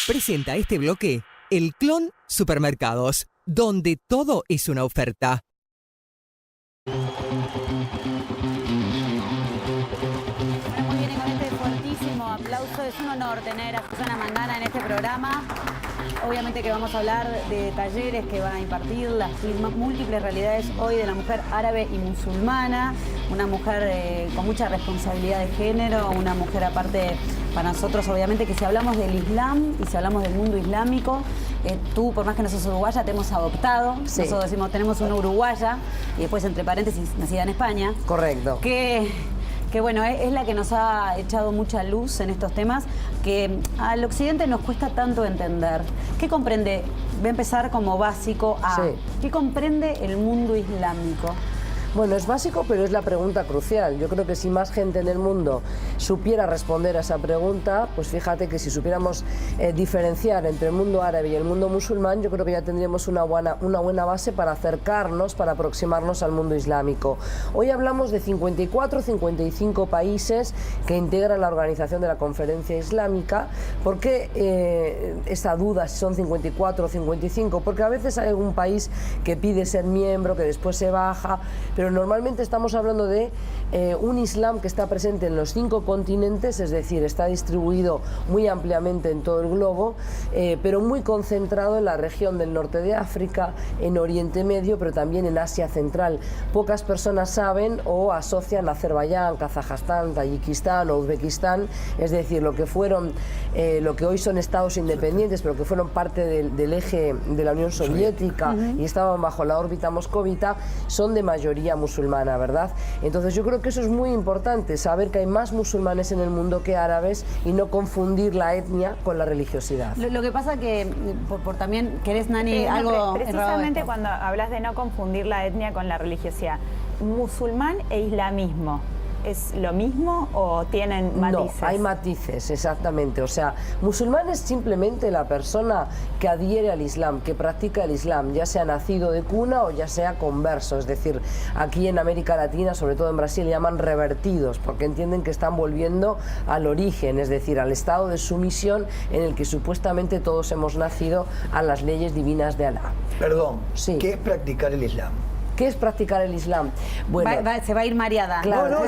Presenta este bloque El Clon Supermercados, donde todo es una oferta. Muy bien, con este fuertísimo aplauso. Es un honor tener a Susana Mangana en este programa. Obviamente que vamos a hablar de talleres que va a impartir, las múltiples realidades hoy de la mujer árabe y musulmana, una mujer con mucha responsabilidad de género, una mujer aparte para nosotros obviamente que si hablamos del Islam y si hablamos del mundo islámico, tú por más que no sos uruguaya te hemos adoptado, sí. Nosotros decimos tenemos una uruguaya y después entre paréntesis nacida en España. Correcto. Que bueno, es la que nos ha echado mucha luz en estos temas que al occidente nos cuesta tanto entender. ¿Qué comprende? Voy a empezar como básico a... Sí. ¿Qué comprende el mundo islámico? Bueno, es básico, pero es la pregunta crucial. Yo creo que si más gente en el mundo supiera responder a esa pregunta, pues fíjate que si supiéramos diferenciar entre el mundo árabe y el mundo musulmán, yo creo que ya tendríamos una buena base para acercarnos, para aproximarnos al mundo islámico. Hoy hablamos de 54, 55 países que integran la organización de la Conferencia Islámica. ¿Por qué esa duda si son 54 o 55? Porque a veces hay algún país que pide ser miembro, que después se baja, pero normalmente estamos hablando de un Islam que está presente en los 5 continentes, es decir, está distribuido muy ampliamente en todo el globo, pero muy concentrado en la región del norte de África, en Oriente Medio, pero también en Asia Central. Pocas personas saben o asocian Azerbaiyán, Kazajstán, Tayikistán o Uzbekistán, es decir, lo que hoy son estados independientes, pero que fueron parte del eje de la Unión Soviética y estaban bajo la órbita moscovita, son de mayoría musulmana, ¿verdad? Entonces yo creo que eso es muy importante, saber que hay más musulmanes en el mundo que árabes y no confundir la etnia con la religiosidad. Lo que pasa que, por también, ¿querés, Nani, algo? Precisamente cuando hablas de no confundir la etnia con la religiosidad, musulmán e islamismo, ¿es lo mismo o tienen matices? No, hay matices, exactamente. O sea, musulmán es simplemente la persona que adhiere al Islam, que practica el Islam, ya sea nacido de cuna o ya sea converso. Es decir, aquí en América Latina, sobre todo en Brasil, llaman revertidos, porque entienden que están volviendo al origen, es decir, al estado de sumisión en el que supuestamente todos hemos nacido a las leyes divinas de Alá. Perdón, sí. ¿Qué es practicar el Islam? ¿Qué es practicar el Islam? Bueno, se va a ir mareada. Claro. No,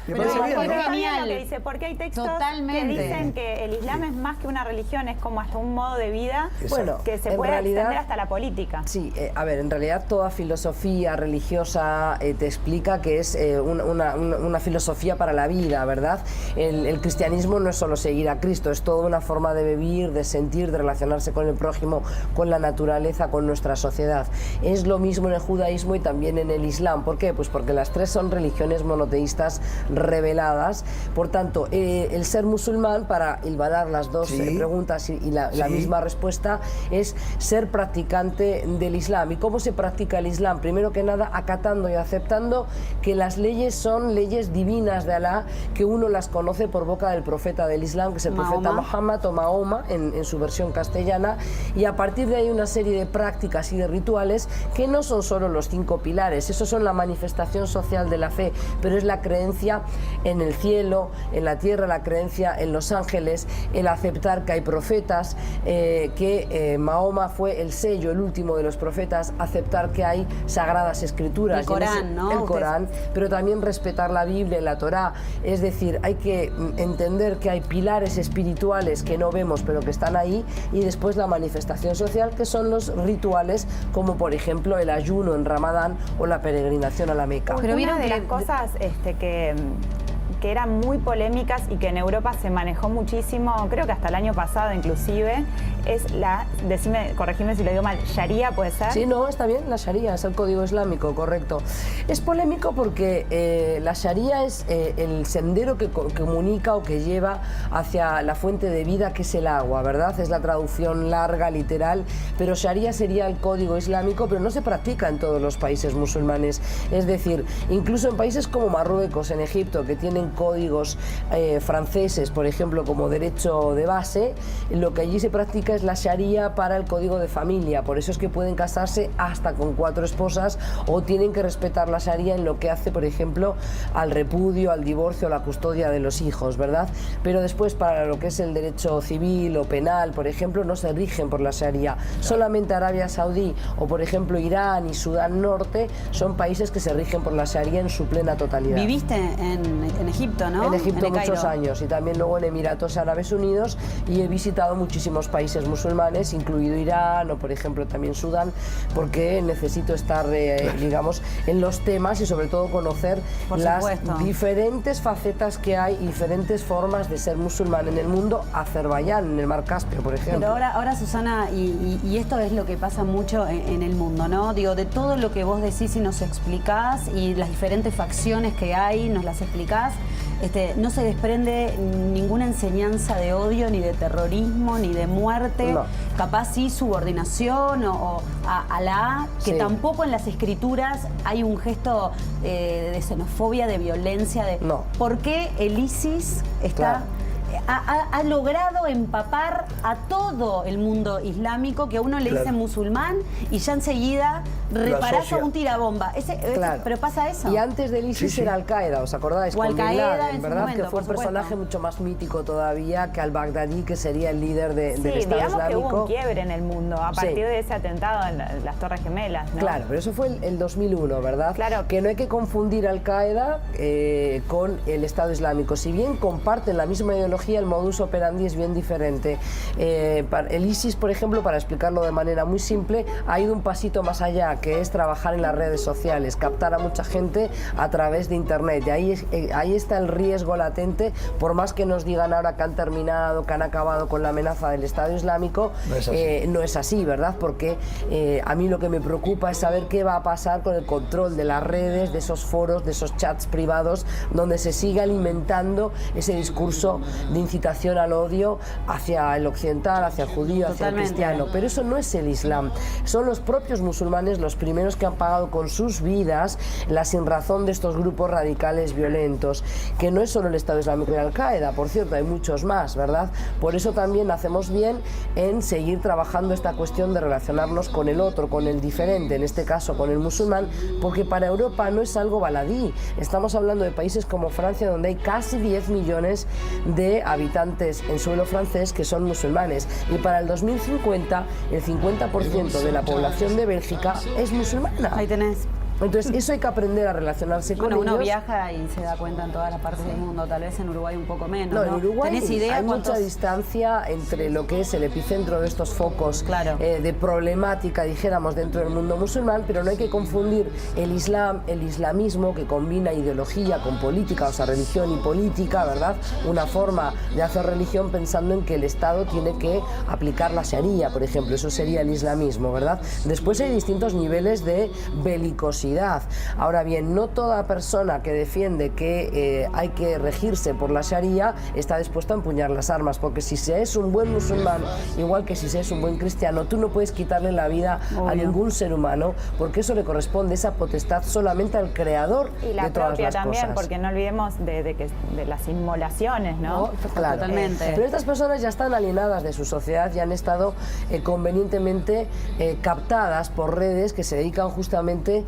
pero fue genial. Lo que dice, porque hay textos Totalmente. que dicen que el Islam es más que una religión, es como hasta un modo de vida, bueno, que se puede extender hasta la política. Sí, a ver, en realidad toda filosofía religiosa te explica que es una filosofía para la vida, ¿verdad? El cristianismo no es solo seguir a Cristo, es toda una forma de vivir, de sentir, de relacionarse con el prójimo, con la naturaleza, con nuestra sociedad. Es lo mismo en el judaísmo y también en el Islam. ¿Por qué? Pues porque las tres son religiones monoteístas reveladas. Por tanto, el ser musulmán, para hilvanar las dos preguntas y la misma respuesta, es ser practicante del Islam. ¿Y cómo se practica el Islam? Primero que nada, acatando y aceptando que las leyes son leyes divinas de Alá, que uno las conoce por boca del profeta del Islam, que es el profeta Muhammad o Mahoma en su versión castellana, y a partir de ahí una serie de prácticas y de rituales que no son solo los 5 pilares, esos son la manifestación social de la fe, pero es la creencia en el cielo, en la tierra, la creencia en los ángeles, el aceptar que hay profetas, que Mahoma fue el sello, el último de los profetas, aceptar que hay sagradas escrituras, el Corán, ¿no? El Corán, pero también respetar la Biblia y la Torá, es decir, hay que entender que hay pilares espirituales que no vemos pero que están ahí, y después la manifestación social, que son los rituales, como por ejemplo el ayuno en Ramadán o la peregrinación a la Meca. Pero una de las cosas que eran muy polémicas y que en Europa se manejó muchísimo, creo que hasta el año pasado inclusive, es corregime si lo digo mal, Sharia, ¿puede ser? Sí, no, está bien, la Sharia es el código islámico, correcto. Es polémico porque la Sharia es el sendero que comunica o que lleva hacia la fuente de vida, que es el agua, ¿verdad? Es la traducción larga, literal, pero Sharia sería el código islámico, pero no se practica en todos los países musulmanes. Es decir, incluso en países como Marruecos, en Egipto, que tienen utilizan códigos franceses, por ejemplo, como derecho de base, lo que allí se practica es la sharia para el código de familia. Por eso es que pueden casarse hasta con 4 esposas o tienen que respetar la sharia en lo que hace, por ejemplo, al repudio, al divorcio, a la custodia de los hijos, ¿verdad? Pero después, para lo que es el derecho civil o penal, por ejemplo, no se rigen por la sharia. Solamente Arabia Saudí o, por ejemplo, Irán y Sudán Norte son países que se rigen por la sharia en su plena totalidad. Viviste en Egipto, ¿no? En Egipto el muchos Cairo. años y también luego en Emiratos Árabes Unidos, y he visitado muchísimos países musulmanes, incluido Irán o, por ejemplo, también Sudán, porque necesito estar, digamos, en los temas y sobre todo conocer Por las supuesto. diferentes facetas que hay y diferentes formas de ser musulmán en el mundo. Azerbaiyán, en el Mar Caspio, por ejemplo. Pero ahora Susana, y esto es lo que pasa mucho en el mundo, ¿no? Digo, de todo lo que vos decís y nos explicás y las diferentes facciones que hay, nos las explicás, no se desprende ninguna enseñanza de odio, ni de terrorismo, ni de muerte. No. Capaz sí subordinación o a Alá, que Sí. tampoco en las escrituras hay un gesto de xenofobia, de violencia. No. ¿Por qué el ISIS está... Claro. Ha logrado empapar a todo el mundo islámico, que a uno le Claro. dicen musulmán y ya enseguida reparás a asocia. un tirabomba. Claro. Pero pasa eso. Y antes del ISIS Sí, sí. era Al-Qaeda, ¿os acordáis? O Con Bin Al-Qaeda Laden, en su ¿verdad? momento, Que fue un por supuesto. personaje mucho más mítico todavía que al-Baghdadi, que sería el líder del Sí, Estado digamos que Islámico. hubo un quiebre en el mundo a Sí. partir de ese atentado en las Torres Gemelas, ¿no? Claro, pero eso fue el 2001, ¿verdad? Claro. Que no hay que confundir Al-Qaeda con el Estado Islámico. Si bien comparten la misma ideología, el modus operandi es bien diferente. El ISIS, por ejemplo, para explicarlo de manera muy simple, ha ido un pasito más allá, que es trabajar en las redes sociales, captar a mucha gente a través de Internet. Y ahí está el riesgo latente, por más que nos digan ahora que han terminado, que han acabado con la amenaza del Estado Islámico, No es así. no es así, ¿verdad? Porque a mí lo que me preocupa es saber qué va a pasar con el control de las redes, de esos foros, de esos chats privados, donde se sigue alimentando ese discurso de incitación al odio hacia el occidental, hacia el judío, hacia el Totalmente. cristiano. Pero eso no es el Islam. Son los propios musulmanes los primeros que han pagado con sus vidas la sinrazón de estos grupos radicales violentos, que no es solo el Estado Islámico y Al-Qaeda, por cierto, hay muchos más, ¿verdad? Por eso también hacemos bien en seguir trabajando esta cuestión de relacionarnos con el otro, con el diferente, en este caso con el musulmán, porque para Europa no es algo baladí. Estamos hablando de países como Francia, donde hay casi 10 millones de habitantes en suelo francés que son musulmanes, y para el 2050 el 50% de la población de Bélgica es musulmana. Ahí tenés. Entonces eso hay que aprender a relacionarse con Bueno, uno ellos. viaja y se da cuenta en todas las partes del mundo, tal vez en Uruguay un poco menos, No, ¿no? en Uruguay ¿Tenés idea hay cuántos... mucha distancia entre lo que es el epicentro de estos focos Claro. de problemática, dijéramos, dentro del mundo musulmán, pero no hay que confundir el Islam, el islamismo, que combina ideología con política, o sea, religión y política, ¿verdad? Una forma de hacer religión pensando en que el Estado tiene que aplicar la sharia, por ejemplo, eso sería el islamismo, ¿verdad? Después hay distintos niveles de belicosidad. Ahora bien, no toda persona que defiende que hay que regirse por la sharia está dispuesta a empuñar las armas, porque si se es un buen musulmán, igual que si se es un buen cristiano, tú no puedes quitarle la vida a Obvio. ningún ser humano, porque eso le corresponde, esa potestad, solamente al creador Y la de todas propia las también, cosas. porque no olvidemos de las inmolaciones, ¿no? Claro. Totalmente. Pero estas personas ya están alienadas de su sociedad, ya han estado convenientemente captadas por redes que se dedican justamente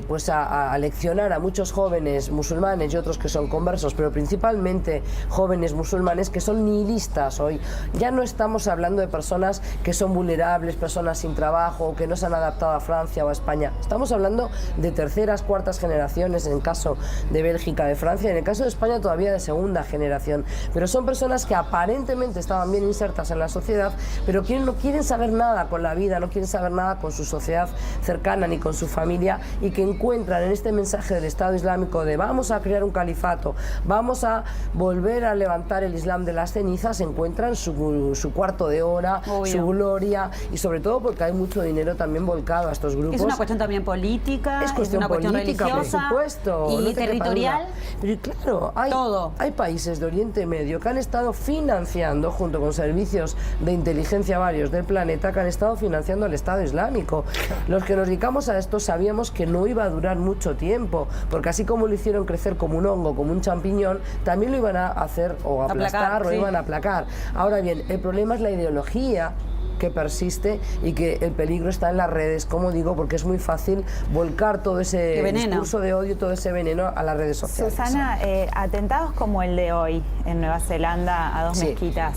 pues a leccionar a muchos jóvenes musulmanes y otros que son conversos, pero principalmente jóvenes musulmanes que son nihilistas hoy. Ya no estamos hablando de personas que son vulnerables, personas sin trabajo, que no se han adaptado a Francia o a España. Estamos hablando de terceras, cuartas generaciones, en el caso de Bélgica, de Francia, en el caso de España todavía de segunda generación. Pero son personas que aparentemente estaban bien insertas en la sociedad, pero que no quieren saber nada con la vida, no quieren saber nada con su sociedad cercana ni con su familia, y que encuentran en este mensaje del Estado Islámico de vamos a crear un califato, vamos a volver a levantar el Islam de las cenizas, encuentran su cuarto de hora, Obvio. su gloria, y sobre todo porque hay mucho dinero también volcado a estos grupos. Es una cuestión también política, Es cuestión una cuestión política, religiosa, por supuesto, y no te quepa territorial. duda. Pero claro, Todo. hay países de Oriente Medio que han estado financiando, junto con servicios de inteligencia varios del planeta, que han estado financiando al Estado Islámico. Los que nos dedicamos a esto sabíamos sabíamos que no iba a durar mucho tiempo, porque así como lo hicieron crecer como un hongo, como un champiñón, también lo iban a hacer o aplastar o iban a aplacar. Ahora bien, el problema es la ideología que persiste y que el peligro está en las redes, como digo, porque es muy fácil volcar todo ese discurso de odio, todo ese veneno a las redes sociales. Susana, atentados como el de hoy en Nueva Zelanda a dos mezquitas,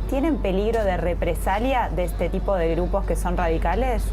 ¿tienen peligro de represalia de este tipo de grupos que son radicales?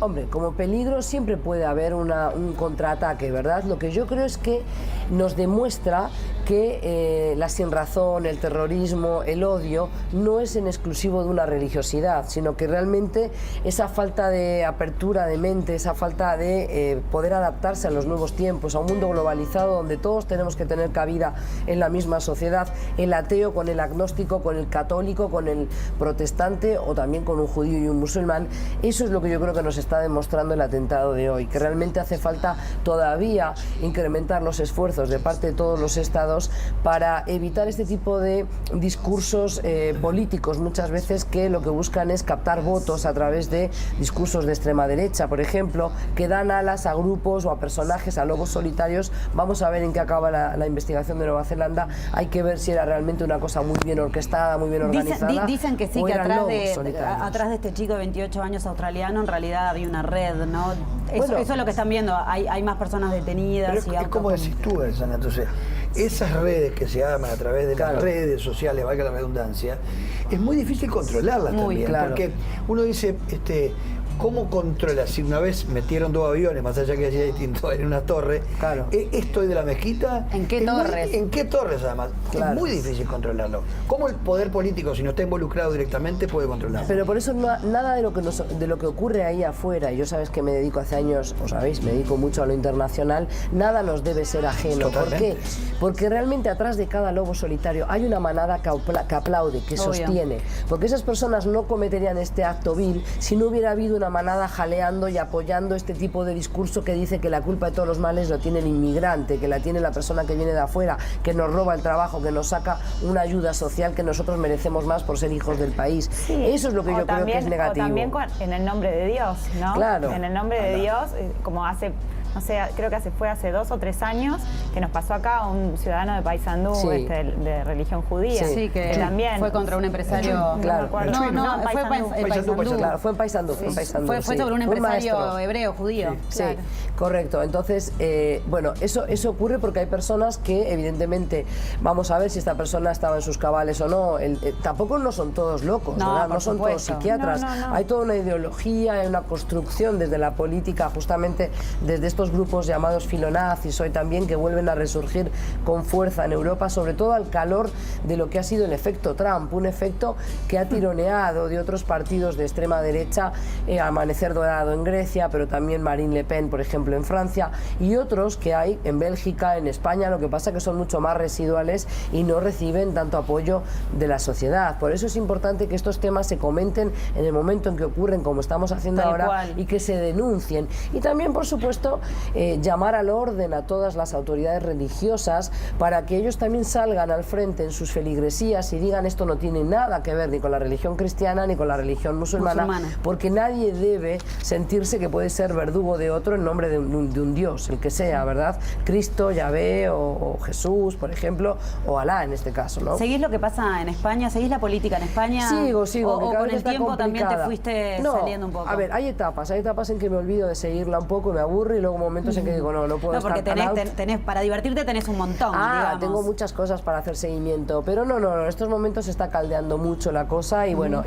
Hombre, como peligro siempre puede haber un contraataque, ¿verdad? Lo que yo creo es que nos demuestra que la sinrazón, el terrorismo, el odio no es en exclusivo de una religiosidad, sino que realmente esa falta de apertura de mente, esa falta de poder adaptarse a los nuevos tiempos, a un mundo globalizado donde todos tenemos que tener cabida en la misma sociedad, el ateo con el agnóstico, con el católico, con el protestante o también con un judío y un musulmán. Eso es lo que yo creo que nos está demostrando el atentado de hoy, que realmente hace falta todavía incrementar los esfuerzos de parte de todos los estados para evitar este tipo de discursos políticos, muchas veces que lo que buscan es captar votos a través de discursos de extrema derecha, por ejemplo, que dan alas a grupos o a personajes, a lobos solitarios. Vamos a ver en qué acaba la investigación de Nueva Zelanda. Hay que ver si era realmente una cosa muy bien orquestada, muy bien organizada. Dicen que sí, que atrás de este chico de 28 años australiano en realidad había una red, ¿no? Eso es lo que están viendo, hay más personas detenidas. Pero es como decís tú, Sana, entonces, esas redes que se arman a través de las redes sociales, valga la redundancia, es muy difícil controlarlas también, porque uno dice, ¿cómo controlas? Si una vez metieron 2 aviones, más allá que haya distinto, en una torre, estoy de la mezquita. ¿En qué torres? ¿En qué torres además? Es muy difícil controlarlo. ¿Cómo el poder político, si no está involucrado directamente, puede controlarlo? Pero por eso nada de lo que ocurre ahí afuera, y yo sabes que me dedico hace años, o sabéis, me dedico mucho a lo internacional, nada nos debe ser ajeno. Totalmente. ¿Por qué? Porque realmente atrás de cada lobo solitario hay una manada que aplaude, que sostiene. Porque esas personas no cometerían este acto vil si no hubiera habido una manada jaleando y apoyando este tipo de discurso que dice que la culpa de todos los males lo tiene el inmigrante, que la tiene la persona que viene de afuera, que nos roba el trabajo, que nos saca una ayuda social que nosotros merecemos más por ser hijos del país. Eso es lo que yo creo que es negativo. O también en el nombre de Dios, ¿no? Claro. En el nombre de Dios, como hace... No sé, creo que fue hace 2 o 3 años que nos pasó acá a un ciudadano de Paysandú, de religión judía. Sí, que también fue contra un empresario. Fue en Paysandú. Fue sobre un empresario hebreo, judío. Sí, correcto. Entonces, bueno, eso ocurre porque hay personas que, evidentemente, vamos a ver si esta persona estaba en sus cabales o no. Tampoco no son todos locos, ¿verdad? No son todos psiquiatras. Hay toda una ideología, hay una construcción desde la política, justamente desde estos grupos llamados filonazis hoy también, que vuelven a resurgir con fuerza en Europa, sobre todo al calor de lo que ha sido el efecto Trump, un efecto que ha tironeado de otros partidos de extrema derecha, Amanecer Dorado en Grecia, pero también Marine Le Pen, por ejemplo, en Francia, y otros que hay en Bélgica, en España. Lo que pasa es que son mucho más residuales y no reciben tanto apoyo de la sociedad. Por eso es importante que estos temas se comenten en el momento en que ocurren, como estamos haciendo ahora, y que se denuncien. Y también, por supuesto, llamar al orden a todas las autoridades religiosas para que ellos también salgan al frente en sus feligresías y digan: esto no tiene nada que ver ni con la religión cristiana ni con la religión musulmana, porque nadie debe sentirse que puede ser verdugo de otro en nombre de un Dios, el que sea, ¿verdad? Cristo, Yahvé o Jesús, por ejemplo, o Alá en este caso, ¿no? ¿Seguís lo que pasa en España? ¿Seguís la política en España? Sigo. ¿O con el tiempo también te fuiste saliendo un poco? A ver, hay etapas en que me olvido de seguirla un poco y me aburro, y luego momentos en que digo, no puedo estar. No, porque tenés, para divertirte tenés un montón, digamos. Tengo muchas cosas para hacer seguimiento, pero no, en estos momentos se está caldeando mucho la cosa y bueno,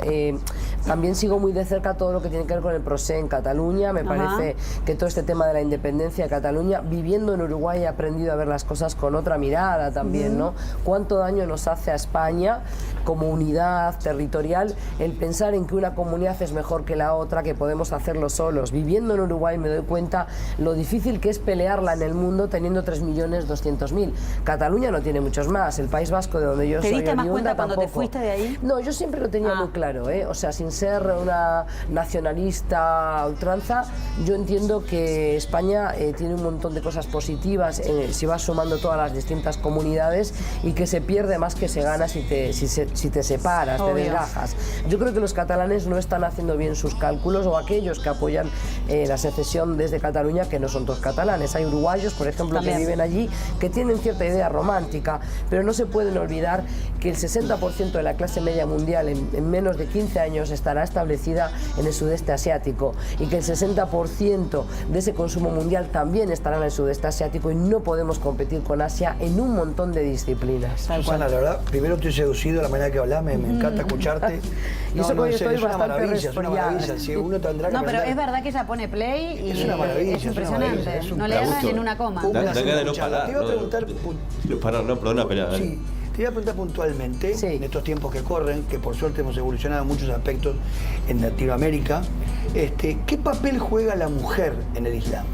también sigo muy de cerca todo lo que tiene que ver con el procés en Cataluña. Me parece que todo este tema de la independencia de Cataluña, viviendo en Uruguay, he aprendido a ver las cosas con otra mirada también, ¿no? Cuánto daño nos hace a España como unidad territorial el pensar en que una comunidad es mejor que la otra, que podemos hacerlo solos. Viviendo en Uruguay me doy cuenta lo difícil difícil que es pelearla en el mundo teniendo 3.200.000. Cataluña no tiene muchos más, el País Vasco de donde yo soy. ¿Te diste más oriunda, cuenta cuando tampoco. te fuiste de ahí? No, yo siempre lo tenía muy claro, ¿eh? O sea, sin ser una nacionalista a ultranza, yo entiendo que España tiene un montón de cosas positivas si vas sumando todas las distintas comunidades, y que se pierde más que se gana si te separas, te desgajas. Yo creo que los catalanes no están haciendo bien sus cálculos, o aquellos que apoyan la secesión desde Cataluña, que no son todos catalanes. Hay uruguayos, por ejemplo, también, que viven allí, que tienen cierta idea romántica, pero no se pueden olvidar que el 60% de la clase media mundial en menos de 15 años estará establecida en el sudeste asiático, y que el 60% de ese consumo mundial también estará en el sudeste asiático, y no podemos competir con Asia en un montón de disciplinas. Susana, la verdad, primero estoy seducido de la manera que hablas, me encanta escucharte. Y eso que hoy estoy es una bastante maravilla, es una maravilla. Si uno tendrá que No, pero aprender. es verdad que ella pone play y Es una maravilla, es impresionante. es un No le erran en una coma. Un placer Te iba a escucharla. Te iba a preguntar... perdona, pelea. Sí, te iba a preguntar puntualmente, en estos tiempos que corren, que por suerte hemos evolucionado en muchos aspectos en Latinoamérica, ¿qué papel juega la mujer en el Islam?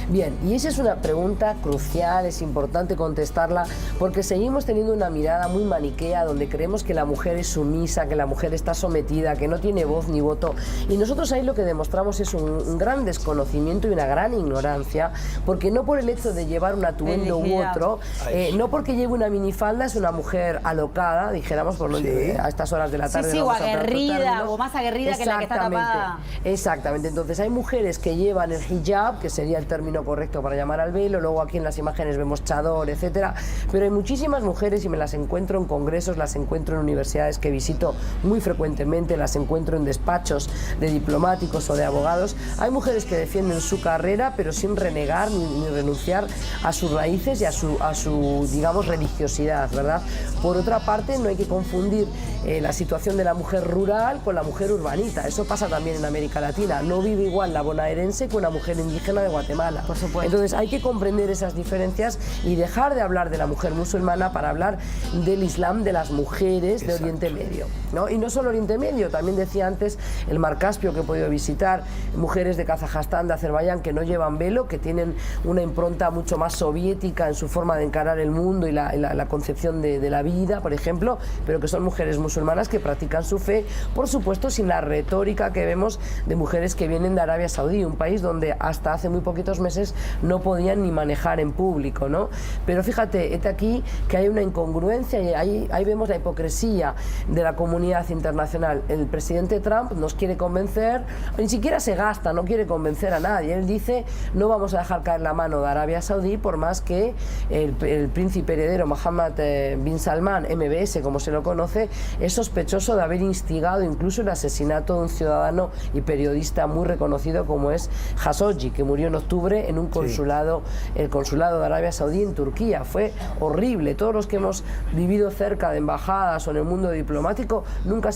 Bien, y esa es una pregunta crucial, es importante contestarla, porque seguimos teniendo una mirada muy maniquea, donde creemos que la mujer es sumisa, que la mujer está sometida, que no tiene voz ni voto, y nosotros ahí lo que demostramos es un gran desconocimiento y una gran ignorancia, porque no por el hecho de llevar un atuendo u otro, no porque lleve una minifalda es una mujer alocada, dijéramos, por a estas horas de la tarde. Sí, o aguerrida, o más aguerrida que la que está tapada. Exactamente, entonces hay mujeres que llevan el hijab, que sería el término correcto para llamar al velo, luego aquí en las imágenes vemos chador, etcétera, pero hay muchísimas mujeres, y me las encuentro en congresos, las encuentro en universidades que visito muy frecuentemente, las encuentro en despachos de diplomáticos o de abogados. Hay mujeres que defienden su carrera, pero sin renegar ni renunciar a sus raíces y a su digamos, religiosidad, ¿verdad? Por otra parte, no hay que confundir la situación de la mujer rural con la mujer urbanita. Eso pasa también en América Latina. No vive igual la bonaerense que una mujer indígena de Guatemala. Por supuesto. Entonces hay que comprender esas diferencias y dejar de hablar de la mujer musulmana para hablar del Islam de las mujeres de Oriente Medio, ¿no? Y no solo Oriente Medio, también decía antes el Mar Caspio, que he podido visitar, mujeres de Kazajstán, de Azerbaiyán, que no llevan velo, que tienen una impronta mucho más soviética en su forma de encarar el mundo y la concepción de la vida, por ejemplo, pero que son mujeres musulmanas que practican su fe, por supuesto sin la retórica que vemos de mujeres que vienen de Arabia Saudí, un país donde hasta hace muy poquitos meses no podían ni manejar en público, ¿no? Pero fíjate, aquí que hay una incongruencia, y ahí vemos la hipocresía de la comunidad internacional. El presidente Trump nos quiere convencer, ni siquiera se gasta, no quiere convencer a nadie. Él dice, no vamos a dejar caer la mano de Arabia Saudí, por más que el príncipe heredero Mohammed bin Salman, MBS como se lo conoce, es sospechoso de haber instigado incluso el asesinato de un ciudadano y periodista muy reconocido como es Khashoggi, que murió en octubre en un consulado, el consulado de Arabia Saudí en Turquía. Fue horrible. Todos los que hemos vivido cerca de embajadas o en el mundo diplomático, nunca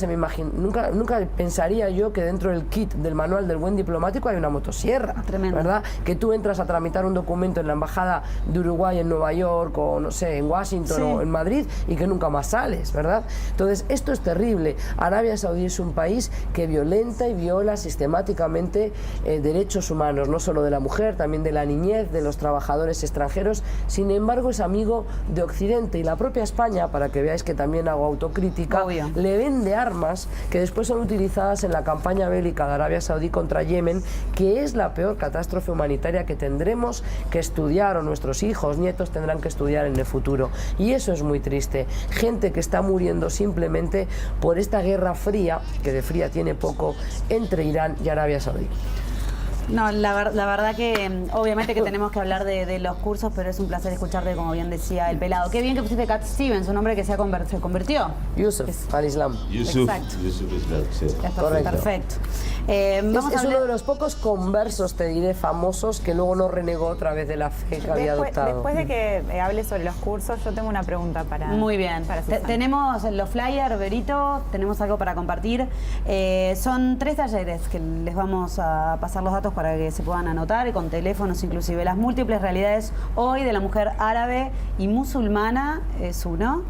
pensaría yo que dentro del kit del manual del buen diplomático hay una motosierra. Tremendo. ¿Verdad? Que tú entras a tramitar un documento en la embajada de Uruguay en Nueva York, o no sé, en Washington o en Madrid, y que nunca más sales, ¿verdad? Entonces, esto es terrible. Arabia Saudí es un país que violenta y viola sistemáticamente derechos humanos, no solo de la mujer, también de la niñez, de los trabajadores extranjeros. Sin embargo, es amigo de Occidente, y la propia España, para que veáis que también hago autocrítica, le vende armas que después son utilizadas en la campaña bélica de Arabia Saudí contra Yemen, que es la peor catástrofe humanitaria que tendremos que estudiar, o nuestros hijos, nietos tendrán que estudiar en el futuro. Y eso es muy triste. Gente que está muriendo simplemente por esta guerra fría, que de fría tiene poco, entre Irán y Arabia Saudí. No, la verdad que obviamente que tenemos que hablar de los cursos, pero es un placer escucharte, como bien decía el pelado. Qué bien que pusiste Cat Stevens, un hombre que se convirtió. Yusuf al-Islam. Yusuf Islam, sí. Correcto. Perfecto. Es uno de los pocos conversos, te diré, famosos, que luego no renegó otra vez de la fe que había adoptado. Después de que hables sobre los cursos, yo tengo una pregunta para... Muy bien. Tenemos los flyers, Berito, tenemos algo para compartir. Son 3 talleres que les vamos a pasar los datos para que se puedan anotar, con teléfonos inclusive. Las múltiples realidades hoy de la mujer árabe y musulmana es uno.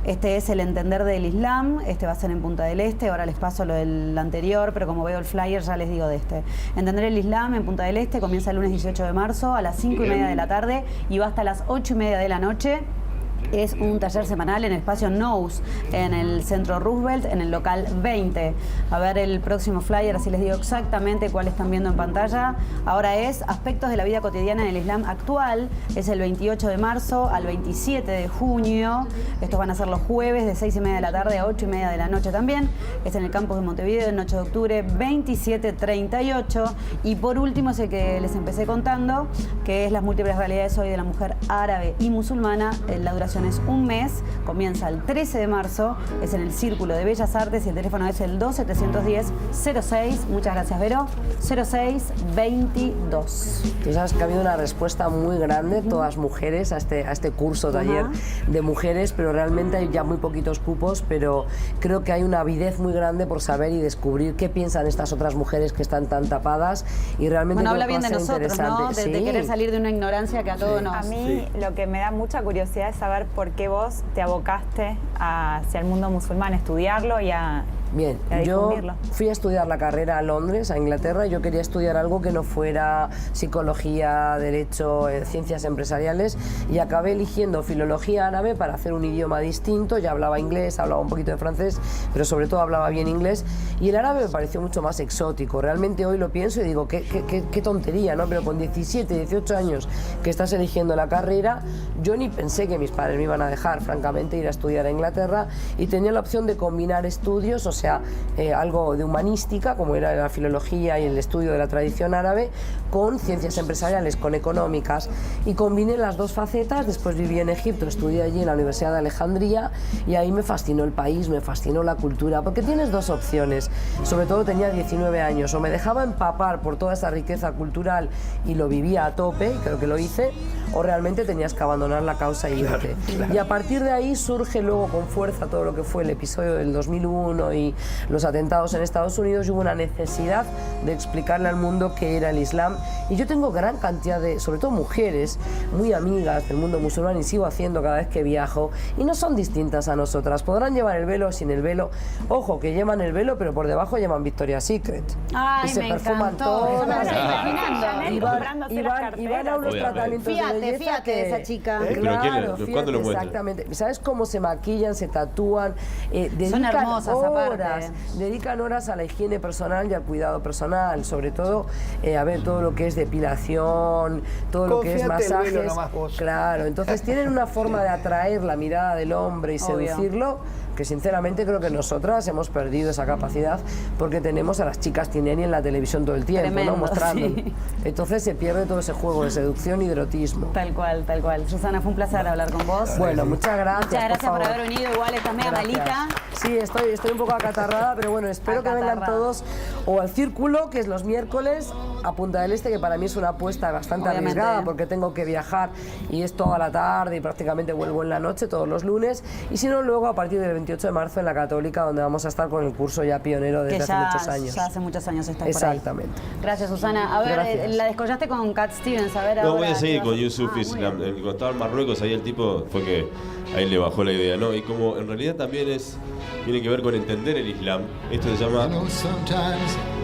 Este es el entender del Islam, este va a ser en Punta del Este, ahora les paso lo del anterior, pero como veo el flyer ya les digo de este. Entender el Islam en Punta del Este comienza el lunes 18 de marzo a las 5:30 de la tarde y va hasta las 8:30 de la noche. Es un taller semanal en el espacio Nous, en el centro Roosevelt, en el local 20. A ver el próximo flyer, así les digo exactamente cuál están viendo en pantalla. Ahora es Aspectos de la vida cotidiana en el Islam actual. Es el 28 de marzo al 27 de junio. Estos van a ser los jueves de 6:30 de la tarde a 8:30 de la noche también. Es en el campus de Montevideo, el 8 de octubre, 2738. Y por último es el que les empecé contando, que es las múltiples realidades hoy de la mujer árabe y musulmana. La duración es un mes, comienza el 13 de marzo, es en el Círculo de Bellas Artes y el teléfono es el 2710-06, muchas gracias Vero, 0622. Tú sabes que ha habido una respuesta muy grande, todas mujeres, a este curso taller de mujeres, pero realmente hay ya muy poquitos cupos, pero creo que hay una avidez muy grande por saber y descubrir qué piensan estas otras mujeres que están tan tapadas y realmente... Bueno, habla bien de nosotros, ¿no? De querer salir de una ignorancia que a todos nos... A mí lo que me da mucha curiosidad es saber por qué vos te abocaste hacia el mundo musulmán, estudiarlo y a Bien, yo fui a estudiar la carrera a Londres, a Inglaterra. Yo quería estudiar algo que no fuera psicología, derecho, ciencias empresariales y acabé eligiendo filología árabe para hacer un idioma distinto. Ya hablaba inglés, hablaba un poquito de francés, pero sobre todo hablaba bien inglés y el árabe me pareció mucho más exótico. Realmente hoy lo pienso y digo, qué tontería, ¿no? Pero con 17, 18 años que estás eligiendo la carrera, yo ni pensé que mis padres me iban a dejar, francamente, ir a estudiar a Inglaterra y tenía la opción de combinar estudios, o sea, algo de humanística, como era la filología y el estudio de la tradición árabe, con ciencias empresariales, con económicas, y combiné las dos facetas. Después viví en Egipto, estudié allí en la Universidad de Alejandría y ahí me fascinó el país, me fascinó la cultura, porque tienes dos opciones, sobre todo tenía 19 años, o me dejaba empapar por toda esa riqueza cultural y lo vivía a tope, y creo que lo hice, o realmente tenías que abandonar la causa y irte. Y a partir de ahí surge luego con fuerza todo lo que fue el episodio del 2001 y los atentados en Estados Unidos, y hubo una necesidad de explicarle al mundo qué era el Islam. Y yo tengo gran cantidad de, sobre todo mujeres, muy amigas del mundo musulmán, y sigo haciendo cada vez que viajo, y no son distintas a nosotras. Podrán llevar el velo o sin el velo. Ojo, que llevan el velo, pero por debajo llevan Victoria's Secret. Ay, y se perfuman todas. Y van a unos tratamientos de belleza. Fíjate esa chica. Claro, ¿Cuándo lo muestran? exactamente. ¿Sabes cómo se maquillan, se tatúan? Son hermosas aparte. Dedican horas a la higiene personal y al cuidado personal, sobre todo, a ver, todo lo que es depilación, todo lo que es masajes. Claro, entonces tienen una forma de atraer la mirada del hombre y seducirlo, que sinceramente creo que nosotras hemos perdido esa capacidad porque tenemos a las chicas tineni en la televisión todo el tiempo, ¿no? Mostrando. Sí. Entonces se pierde todo ese juego de seducción y de erotismo. Tal cual, tal cual. Susana, fue un placer hablar con vos. Bueno, muchas gracias. Muchas gracias por haber venido. Igual estás media malita. Sí, estoy un poco acatarrada, pero bueno, espero que vengan todos o al Círculo, que es los miércoles, a Punta del Este, que para mí es una apuesta bastante arriesgada porque tengo que viajar y es toda la tarde y prácticamente vuelvo en la noche todos los lunes, y si no, luego a partir del 28 de marzo en la Católica, donde vamos a estar con el curso ya pionero desde hace muchos años. Ya hace muchos años estás Exactamente. Por ahí. Gracias, Susana. A ver, la descollaste con Cat Stevens, a ver ahora. No, voy a seguir con Yusuf Islam. Cuando estaba en Marruecos, ahí el tipo fue que ahí le bajó la idea, ¿no? Y como en realidad también tiene que ver con entender el Islam, esto se llama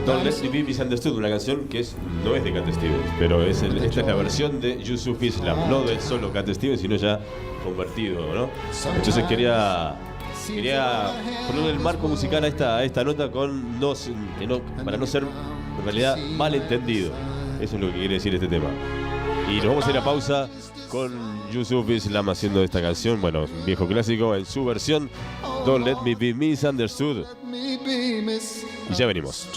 Don't Let the Be Misunderstood, una canción que no es de Cat Stevens, pero esta es la versión de Yusuf Islam, no de solo Cat Stevens, sino ya convertido, ¿no? Entonces quería ponerle el marco musical a esta nota para no ser en realidad mal entendido. Eso es lo que quiere decir este tema. Y nos vamos a ir a pausa con Yusuf Islam haciendo esta canción, bueno, un viejo clásico en su versión Don't Let Me Be Misunderstood. Y ya venimos.